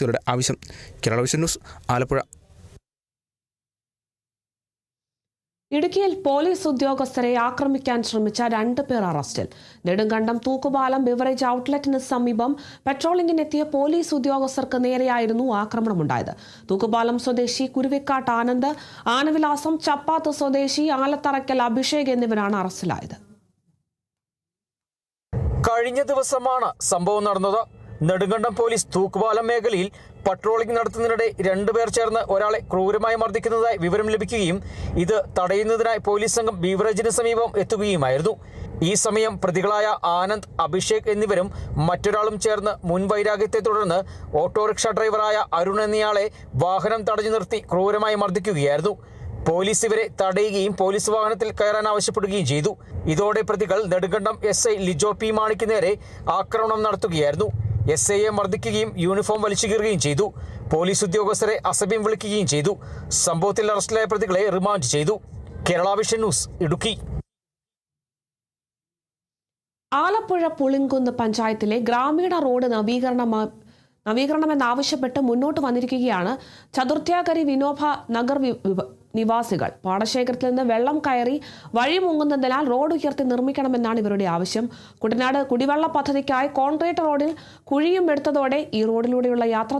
യുടെ ആവശ്യം. Kerala vision news, Alappuzha. ഇടുക്കിയിൽ പോലീസ് ഉദ്യോഗസ്ഥരെ ആക്രമിക്കാൻ ശ്രമിച്ച 2 പേർ അറസ്റ്റിൽ. നെടുങ്കണ്ടം തൂക്കുപാലം ബിവറേജ് ഔട്ട്ലെറ്റിന് സമീപം പെട്രോളിംഗിനെത്തിയ പോലീസ് ഉദ്യോഗസ്ഥർക്ക് നേരെയായിരുന്നു ആക്രമണമുണ്ടായത്. തൂക്കുപാലം സ്വദേശി കുരുവിക്കാട്ട് ആനന്ദ്, ആനവിലാസം ചപ്പാത്ത് സ്വദേശി ആലത്തറയ്ക്കൽ അഭിഷേക് എന്നിവരാണ് അറസ്റ്റിലായത്. കഴിഞ്ഞ ദിവസമാണ് സംഭവം നടന്നത്. നെടുങ്കണ്ടം പോലീസ് തൂക്കുപാലം മേഖലയിൽ പട്രോളിംഗ് നടത്തുന്നതിനിടെ 2 പേർ ചേർന്ന് ഒരാളെ ക്രൂരമായി മർദ്ദിക്കുന്നതായി വിവരം ലഭിക്കുകയും ഇത് തടയുന്നതിനായി പോലീസ് സംഘം ബീവറേജിന് സമീപം എത്തുകയുമായിരുന്നു. ഈ സമയം പ്രതികളായ ആനന്ദ്, അഭിഷേക് എന്നിവരും മറ്റൊരാളും ചേർന്ന് മുൻവൈരാഗ്യത്തെ തുടർന്ന് ഓട്ടോറിക്ഷ ഡ്രൈവറായ അരുൺ എന്നയാളെ വാഹനം തടഞ്ഞു നിർത്തി ക്രൂരമായി മർദ്ദിക്കുകയായിരുന്നു. പോലീസ് ഇവരെ തടയുകയും പോലീസ് വാഹനത്തിൽ കയറാൻ ആവശ്യപ്പെടുകയും ചെയ്തു. ഇതോടെ പ്രതികൾ നെടുങ്കണ്ടം SI ലിജോ പി മാണിക്ക് നേരെ ആക്രമണം നടത്തുകയായിരുന്നു. SIയെ മർദ്ദിക്കുകയും യൂണിഫോം വലിച്ചു കീറുകയും ചെയ്തു. പോലീസ് ഉദ്യോഗസ്ഥരെ അസഭ്യം വിളിക്കുകയും ചെയ്തു. സംഭവത്തിൽ അറസ്റ്റിലായ പ്രതികളെ റിമാൻഡ് ചെയ്തു. Kerala vision news, Idukki. ആലപ്പുഴ പുളിങ്കുന്ന് പഞ്ചായത്തിലെ ഗ്രാമീണ റോഡ് നവീകരണമെന്നാവശ്യപ്പെട്ട് മുന്നോട്ട് വന്നിരിക്കുകയാണ് ചതുർത്യാകരി വിനോബ നഗർ നിവാസികൾ. പാടശേഖരത്തിൽ നിന്ന് വെള്ളം കയറി വഴി മുങ്ങുന്നതിനാൽ റോഡ് ഉയർത്തി നിർമ്മിക്കണമെന്നാണ് ഇവരുടെ ആവശ്യം. കുട്ടനാട് കുടിവെള്ള പദ്ധതിക്കായി കോൺക്രീറ്റ് റോഡിൽ കുഴിയും എടുത്തതോടെ ഈ റോഡിലൂടെയുള്ള യാത്ര